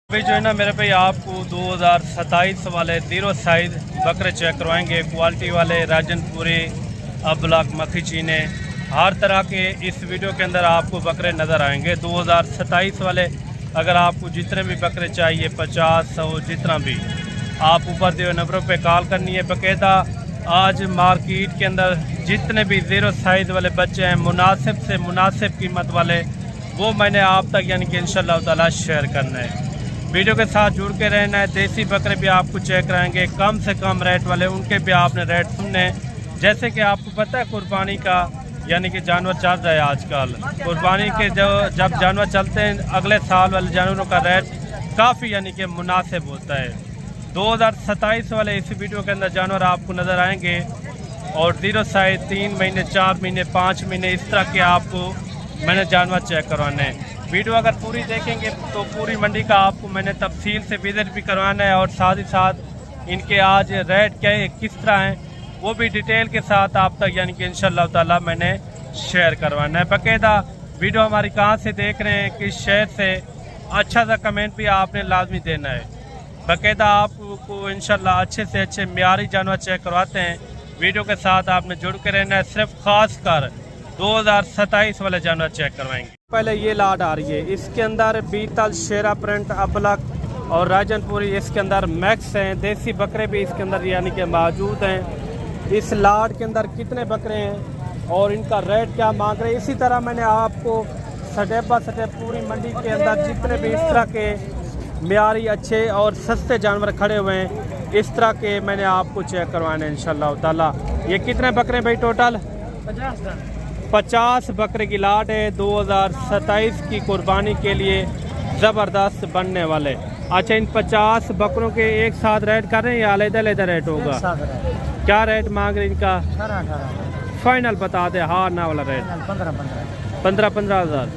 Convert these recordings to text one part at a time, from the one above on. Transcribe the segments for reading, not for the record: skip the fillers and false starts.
अभी जो है ना मेरे पे आपको 2027 वाले जीरो साइज बकरे चेक करवाएंगे। क्वालिटी वाले राजनपुरी, अब्लाक, मक्खी चीने, हर तरह के इस वीडियो के अंदर आपको बकरे नज़र आएंगे। 2027 वाले अगर आपको जितने भी बकरे चाहिए 50, 100 जितना भी, आप ऊपर दिए नंबरों पे कॉल करनी है। बाकायदा आज मार्केट के अंदर जितने भी जीरो साइज़ वाले बच्चे हैं मुनासिब से मुनासिब कीमत वाले, वो मैंने आप तक यानी कि इंशाअल्लाह ताला शेयर करना है। वीडियो के साथ जुड़ के रहना है। देसी बकरे भी आपको चेक कराएंगे, कम से कम रेट वाले, उनके भी आपने रेट सुनने। जैसे कि आपको पता है कुर्बानी का यानी कि जानवर चल रहा है आजकल। कुर्बानी के जब जानवर चलते हैं अगले साल वाले जानवरों का रेट काफ़ी यानी कि मुनासिब होता है। 2027 वाले इस वीडियो के अंदर जानवर आपको नज़र आएंगे और जीरो साइज 3 महीने, 4 महीने, 5 महीने इस तरह के आपको मैंने जानवर चेक करवाने हैं। वीडियो अगर पूरी देखेंगे तो पूरी मंडी का आपको मैंने तफसील से विजिट भी करवाना है और साथ ही साथ इनके आज रेट क्या है, किस तरह हैं, वो भी डिटेल के साथ आप तक यानी कि इंशाअल्लाह ताला मैंने शेयर करवाना है। बाकायदा वीडियो हमारी कहाँ से देख रहे हैं, किस शहर से, अच्छा सा कमेंट भी आपने लाजमी देना है। बाकायदा आपको इंशाअल्लाह अच्छे से अच्छे मियारी जानवर चेक करवाते हैं। वीडियो के साथ आपने जुड़ के रहना है। सिर्फ खास कर 2027 वाले जानवर चेक करवाएंगे। पहले ये लाट आ रही है, इसके अंदर बीतल, शेरा प्रिंट, अबलक और राजनपुरी इसके अंदर मैक्स हैं। देसी बकरे भी इसके अंदर यानी कि मौजूद हैं। इस लाट के अंदर कितने बकरे हैं और इनका रेट क्या मांग रहे हैं, इसी तरह मैंने आपको स्टेप बाय स्टेप पूरी मंडी के अंदर जितने भी इस तरह के मियारी अच्छे और सस्ते जानवर खड़े हुए हैं इस तरह के मैंने आपको चेक करवाने हैं इंशाअल्लाह ताला। ये कितने बकरे भाई टोटल? 50 बकरे की लाट है। 2027 की कुर्बानी के लिए ज़बरदस्त बनने वाले। अच्छा, इन 50 बकरों के एक साथ रेट कर रहे हैं या अलग-अलग रेट होगा? क्या रेट मांग रहे हैं इनका? 18,000 फाइनल बता दे, हाँ ना वाला रेट 15-15 हज़ार।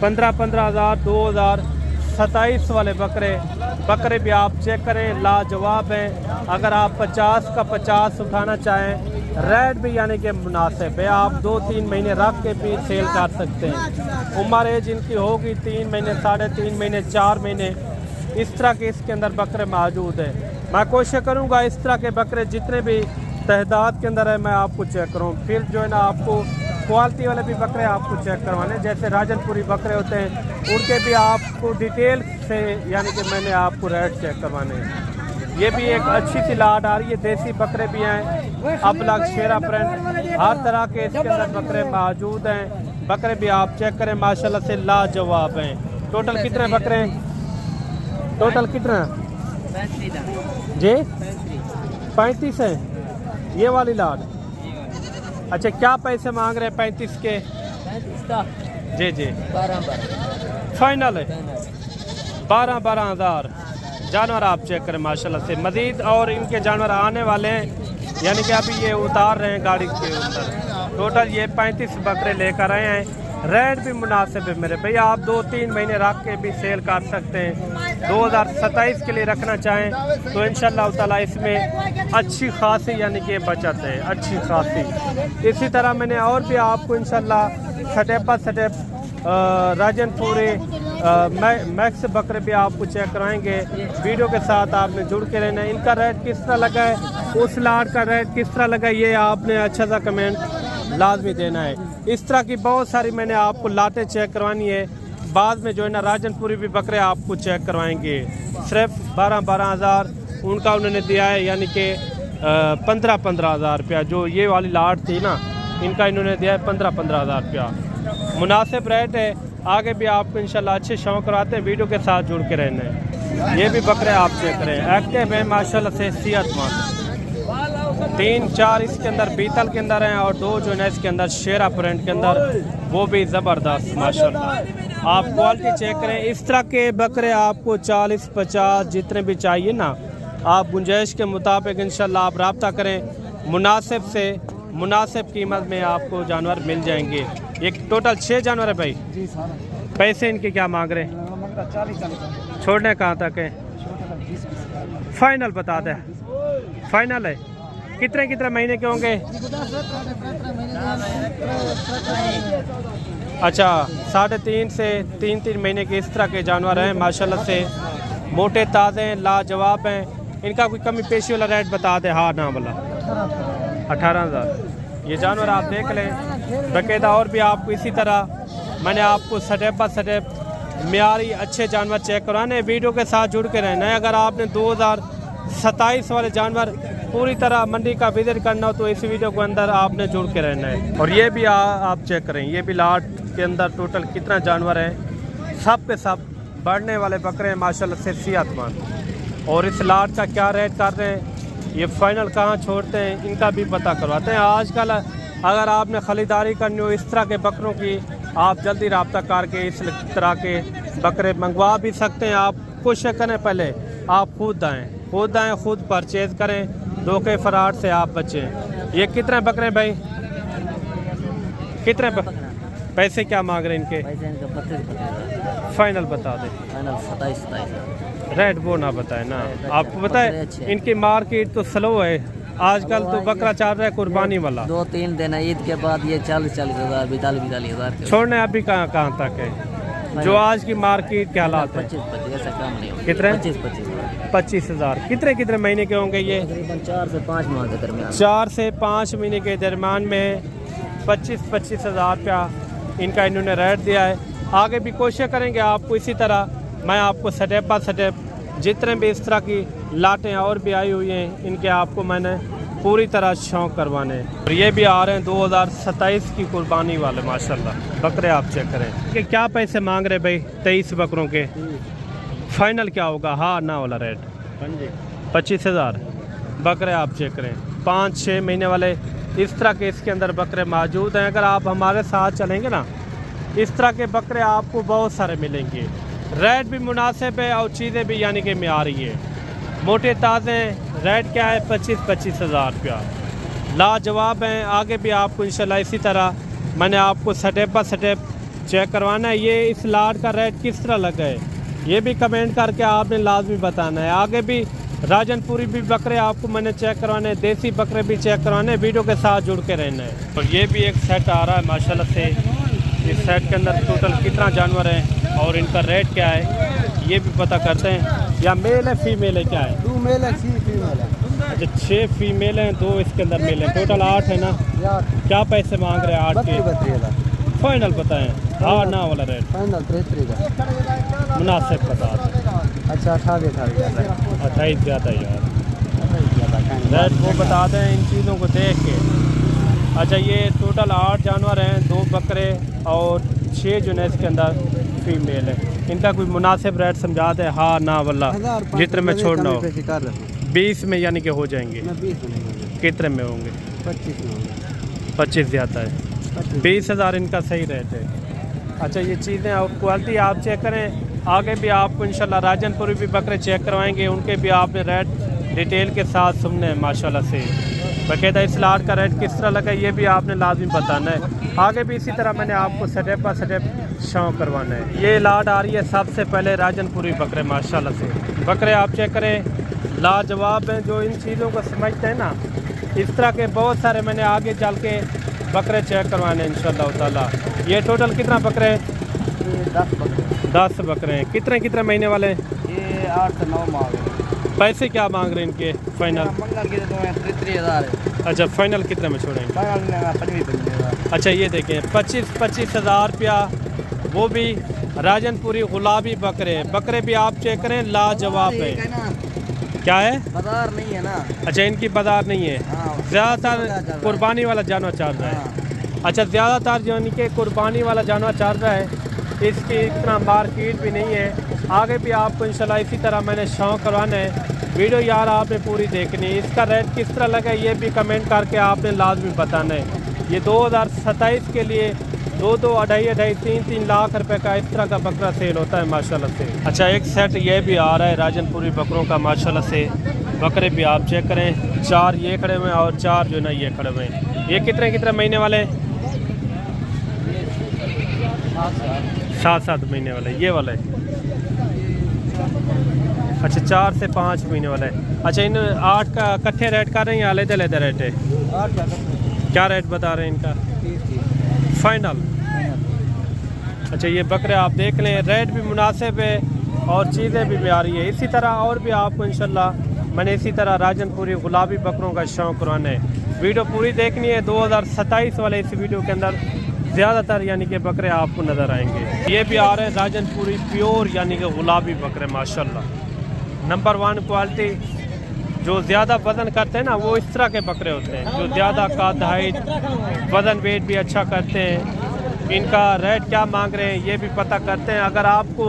15-15 हज़ार 2027 वाले बकरे भी आप चेक करें, लाजवाब हैं। अगर आप 50 का 50 उठाना चाहें, रेट भी यानी कि मुनासिब है। आप 2-3 महीने रख के भी सेल कर सकते हैं। उम्र एज इनकी होगी 3 महीने, 3.5 महीने, 4 महीने, इस तरह के इसके अंदर बकरे मौजूद हैं। मैं कोशिश करूँगा इस तरह के बकरे जितने भी तहदाद के अंदर है मैं आपको चेक करूँ। फिर जो है ना आपको क्वालिटी वाले भी बकरे आपको चेक करवाने, जैसे राजनपुरी बकरे होते हैं उनके भी आपको डिटेल से यानी कि मैंने आपको रेट चेक करवाने हैं। ये भी एक अच्छी सी लाट आ रही है। देसी बकरे भी हैं, अबलक, शेरा प्रिंट, हर तरह के इसके अंदर बकरे मौजूद हैं। बकरे भी आप चेक करें, माशाल्लाह से लाजवाब हैं। टोटल कितने बकरे हैं? टोटल कितना जी? 35 हैं ये वाली लाट। अच्छा, क्या पैसे मांग रहे हैं 35 के? जी जी, 12 फाइनल है 12-12 हज़ार। जानवर आप चेक करें माशाल्लाह से। मज़ीद और इनके जानवर आने वाले हैं, यानी कि अभी ये उतार रहे हैं गाड़ी के अंदर। टोटल ये 35 बकरे लेकर आए हैं। रेट भी मुनासिब है मेरे भैया। आप 2-3 महीने रख के भी सेल कर सकते हैं। 2027 के लिए रखना चाहें तो इंशाअल्लाह ताला इसमें अच्छी खासी यानी कि बचत है, अच्छी खासी। इसी तरह मैंने और भी आपको इंशाअल्लाह step by step Rajanpuri max बकरे भी आपको चेक कराएंगे। वीडियो के साथ आपने जुड़ के रहना है। इनका रेट किस तरह लगा है, उस लाट का रेट किस तरह लगा, ये आपने अच्छा सा कमेंट लाजमी देना है। इस तरह की बहुत सारी मैंने आपको लाटें चेक करवानी है। बाद में जो है ना राजनपुरी भी बकरे आपको चेक करवाएंगे। सिर्फ 12-12 हज़ार उनका उन्होंने दिया है, यानी कि 15-15 हज़ार रुपया। जो ये वाली लाट थी ना, इनका इन्होंने दिया है 15-15 हज़ार रुपया। मुनासिब रेट है। आगे भी आपको इंशाल्लाह अच्छे शौक कराते हैं। वीडियो के साथ जुड़ के रहना है। ये भी बकरे आप चेक करें, एक्टिव हैं माशाल्लाह से, सेहतमंद। 3-4 इसके अंदर बीतल के अंदर हैं और 2 जो है इसके अंदर शेरा प्रिंट के अंदर, वो भी ज़बरदस्त माशाल्लाह। आप क्वालिटी चेक करें। इस तरह के बकरे आपको 40-50 जितने भी चाहिए ना, आप गुंजाइश के मुताबिक इंशाल्लाह आप रब्ता करें। मुनासिब से मुनासिब कीमत में आपको जानवर मिल जाएंगे। ये टोटल 6 जानवर है भाई जी सर। पैसे इनके क्या मांग रहे हैं? 40 छोड़ने कहाँ तक है? फाइनल बता दे, फाइनल है। कितने महीने के होंगे? अच्छा, 3.5 से 3 महीने के इस तरह के जानवर हैं माशाल्लाह से। मोटे ताज़े हैं, लाजवाब हैं। इनका कोई कमी पेशी वाला रेट बता दे। हाँ ना वाला 18,000। ये जानवर आप देख लें बाकायदा। और भी आपको इसी तरह मैंने आपको स्टेप बाय स्टेप मियारी अच्छे जानवर चेक करवाने। वीडियो के साथ जुड़ के रहना है। अगर आपने 2027 वाले जानवर पूरी तरह मंडी का विजिट करना हो तो इस वीडियो के अंदर आपने जुड़ के रहना है। और ये भी आप चेक करें, ये भी लाट के अंदर टोटल कितना जानवर है। सब के सब बढ़ने वाले बकरे हैं माशाल्लाह से सेहतमंद। और इस लाट का क्या रेट कर रहे हैं, ये फाइनल कहाँ छोड़ते हैं, इनका भी पता करवाते हैं। आजकल अगर आपने खरीदारी करनी हो इस तरह के बकरों की, आप जल्दी रब्ता करके इस तरह के बकरे मंगवा भी सकते हैं। आप कोशिश करें पहले आप खुद आएँ, खुद परचेज़ करें, धोखे फराड से आप बचें। ये कितने बकरे भाई, कितने पैसे क्या मांग रहे हैं इनके? पैसे इनका 25,000 फाइनल बता दें। फाइनल 27,000 रेट वो ना बताए ना। आपको पता है इनकी मार्केट तो स्लो है आजकल, तो बकरा चल रहा है कुर्बानी वाला। 2-3 दिन ईद के बाद ये 40,000 42,000 छोड़ने अभी कहाँ तक है जो आज की मार्केट के हालात है? 25 ऐसा कम नहीं होगा। कितने? 25,000 कितने महीने के होंगे ये? तकरीबन 4 से 5 माह के दरमियान। 4 से 5 महीने के दरमियान में 25,000 रुपया इनका इन्होंने रेट दिया है। आगे भी कोशिश करेंगे आपको इसी तरह मैं आपको स्टेप बाय स्टेप जितने भी इस तरह की लाटें और भी आई हुई हैं इनके आपको मैंने पूरी तरह शौक करवाने। और ये भी आ रहे हैं 2027 की कुर्बानी वाले माशाल्लाह बकरे। आप चेक करें कि क्या पैसे मांग रहे भाई 23 बकरों के? फाइनल क्या होगा? हाँ ना वाला रेट 25,000 बकरे। आप चेक करें 5-6 महीने वाले इस तरह के इसके अंदर बकरे मौजूद हैं। अगर आप हमारे साथ चलेंगे ना इस तरह के बकरे आपको बहुत सारे मिलेंगे। रेट भी मुनासिब है और चीज़ें भी यानी कि मियारी है। मोटे ताज़े रेट क्या है? 25,000 रुपया। लाजवाब हैं। आगे भी आपको इंशाल्लाह इसी तरह मैंने आपको स्टेप बाय स्टेप चेक करवाना है। ये इस लाट का रेट किस तरह लगा है ये भी कमेंट करके आपने लाजमी बताना है। आगे भी राजनपुरी भी बकरे आपको मैंने चेक करवाने हैं, देसी बकरे भी चेक करवाने हैं। वीडियो के साथ जुड़ के रहना है। और ये भी एक सेट आ रहा है माशाल्लाह से। इस सेट के अंदर टोटल कितना जानवर है और इनका रेट क्या है ये भी पता करते हैं। या मेल है फीमेल है क्या है? 2 मेल है 6 फीमेल है। अच्छा 6 फीमेल हैं 2 इसके अंदर मेल हैं, टोटल 8 है ना? क्या पैसे मांग रहे हैं 8 के? फाइनल बताएं। हाँ ना वाला रेट फाइनल 33,000 मुनासिब बता। अच्छा 28,000 ज़्यादा यार रेट वो बता दें इन चीज़ों को देख के। अच्छा ये टोटल 8 जानवर हैं, 2 बकरे और 6 जो है इसके अंदर फीमेल है। इनका कोई मुनासिब रेट समझा दें। हाँ ना वल्ला जितने में छोड़ना हो 20 में यानी कि हो जाएंगे। कितने में होंगे? 25 ज़्यादा है। 20,000 इनका सही रेट है। अच्छा ये चीज़ें और क्वालिटी आप चेक करें। आगे भी आपको इंशाल्लाह राजनपुरी भी बकरे चेक करवाएंगे, उनके भी आपने रेट डिटेल के साथ सुनने हैं माशाल्लाह से। बाकायदा इस लाट का रेट किस तरह लगा ये भी आपने लाजमी बताना है। आगे भी इसी तरह मैंने आपको स्टेप बाय स्टेप शौक करवाना है। ये लाट आ रही है सबसे पहले राजनपुरी बकरे माशाल्लाह से। बकरे आप चेक करें लाजवाब हैं। जो इन चीज़ों को समझते हैं ना इस तरह के बहुत सारे मैंने आगे चल के बकरे चेक करवाने इंशाल्लाह ताला। ये टोटल कितना बकरे हैं? 10 बकरे हैं। कितने महीने वाले? ये 8 से 9 माह। पैसे क्या मांग रहे हैं इनके फाइनल? 33,000। अच्छा फाइनल कितने में छोड़ेंगे? अच्छा ये देखें 25,000 रुपया। वो भी राजनपुरी गुलाबी बकरे भी आप चेक करें लाजवाब है। क्या है? बाजार नहीं है ना। अच्छा इनकी बाजार नहीं है। ज़्यादातर कुर्बानी वाला जानवर चल रहा है। अच्छा ज़्यादातर यानी कि कुर्बानी वाला जानवर चल रहा है, इसकी इतना मार्केट भी नहीं है। आगे भी आपको इंशाल्लाह इसी तरह मैंने शौक करवाना है। वीडियो यार आपने पूरी देखनी है। इसका रेट किस तरह लगा ये भी कमेंट करके आपने लाजमी बताना है। ये 2027 के लिए 2-2, 2.5, 3-3 लाख रुपए का इस तरह का बकरा सेल होता है माशाल्लाह से। अच्छा एक सेट ये भी आ रहा है राजनपुरी बकरों का माशाल्लाह से। बकरे भी आप चेक करें 4 ये खड़े हुए हैं और 4 जो ना ये खड़े हुए हैं। ये कितने महीने वाले? 7 महीने वाले ये वाले। अच्छा 4 से 5 महीने वाला है। अच्छा इन 8 का इकट्ठे रेट कर रहे हैं या अलग-अलग रेट है? क्या रेट बता रहे हैं इनका? फाइनल। अच्छा ये बकरे आप देख लें रेट भी मुनासिब है और चीज़ें भी प्यारी है। इसी तरह और भी आपको इंशाल्लाह मैंने इसी तरह राजनपुरी गुलाबी बकरों का शौक़ करवाना है। वीडियो पूरी देखनी है। 2027 वाले इस वीडियो के अंदर ज़्यादातर यानी कि बकरे आपको नज़र आएंगे। ये भी आ रहे हैं राजनपुरी प्योर यानी कि गुलाबी बकरे माशाल्लाह नंबर 1 क्वालिटी। जो ज़्यादा वज़न करते हैं ना वो इस तरह के बकरे होते हैं जो ज़्यादा काद हाइट वज़न वेट भी अच्छा करते हैं। इनका रेट क्या मांग रहे हैं ये भी पता करते हैं। अगर आपको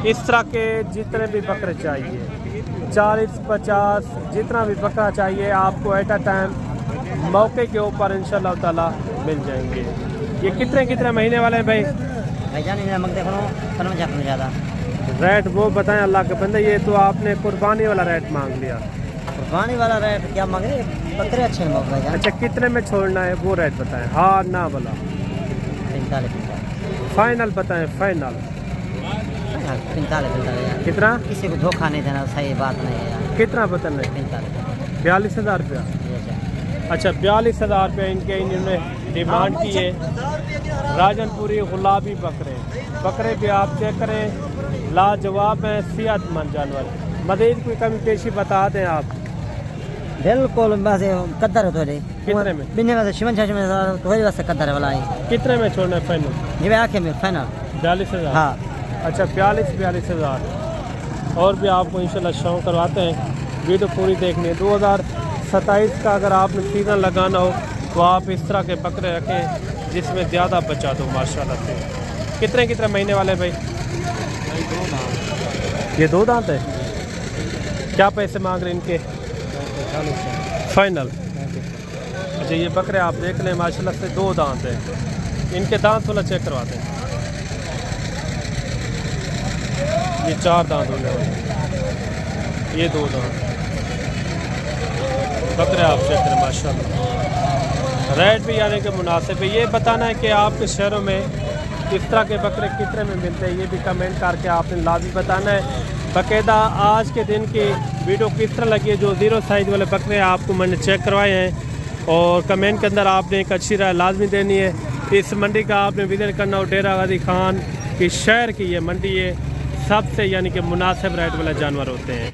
इस तरह के जितने भी बकरे चाहिए 40-50 जितना भी बकरा चाहिए आपको एट अ टाइम मौके के ऊपर इंशाल्लाह ताला मिल जाएंगे। ये कितने महीने वाले हैं भाई? ज़्यादा रेट वो बताएं अल्लाह के बंदे। ये तो आपने कुर्बानी वाला रेट मांग लिया। कुर्बानी वाला रेट क्या मांगे? बकरे अच्छे हैं भाईजान। अच्छा कितने में छोड़ना है वो रेट बताएं। हाँ ना बोला 45 फाइनल बताएं फाइनल 45 कितना? किसी को धोखा नहीं देना, सही बात नहीं है यार। कितना बताना है? 42,000 रुपया। अच्छा 42,000 रुपये इनके इन्होंने डिमांड की है। राजनपुरी गुलाबी बकरे भी आप चेक करें लाजवाब है, सेहतमंद जानवर। मज़ीद कोई कमी पेशी बता दें आप। बिल्कुल बस कद्दर है थोड़े कितने में? बिन्ने में शिमन छाछ में थोड़ी बस कद्दर वाला है। कितने में छोड़ना है फाइनल? ये मैं आखे में फाइनल 42,000। हाँ अच्छा 42,000 और भी आपको इंशाल्लाह शौक़ करवाते हैं। वीडियो पूरी देखनी है। 2027 का अगर आपने सीज़न लगाना हो तो आप इस तरह के बकरे रखें जिसमें ज़्यादा बचा दो माशाल्लाह से। कितने महीने वाले भाई? 2 दांत। ये 2 दांत है। क्या पैसे मांग रहे इनके? फाइनल। अच्छा ये बकरे आप देख लें माशाल्लाह से 2 दांत है। इनके दांत थोड़ा चेक करवाते हैं। ये 4 दांत होने वाले, ये 2 दांत बकरे आप चेक करें माशाल्लाह। रेट भी यानी कि मुनासिब है। ये बताना है कि आपके शहरों में इस तरह के बकरे कितने में मिलते हैं ये भी कमेंट करके आपने लाजमी बताना है। बाकायदा आज के दिन की वीडियो किस तरह लगी है जो 0 साइज़ वाले बकरे आपको मैंने चेक करवाए हैं और कमेंट के अंदर आपने एक अच्छी राय लाजमी देनी है। इस मंडी का आपने विजिट करना हो। डेरा गाजी खान की शहर की ये मंडी है। सबसे यानी कि मुनासिब रेट वाले जानवर होते हैं।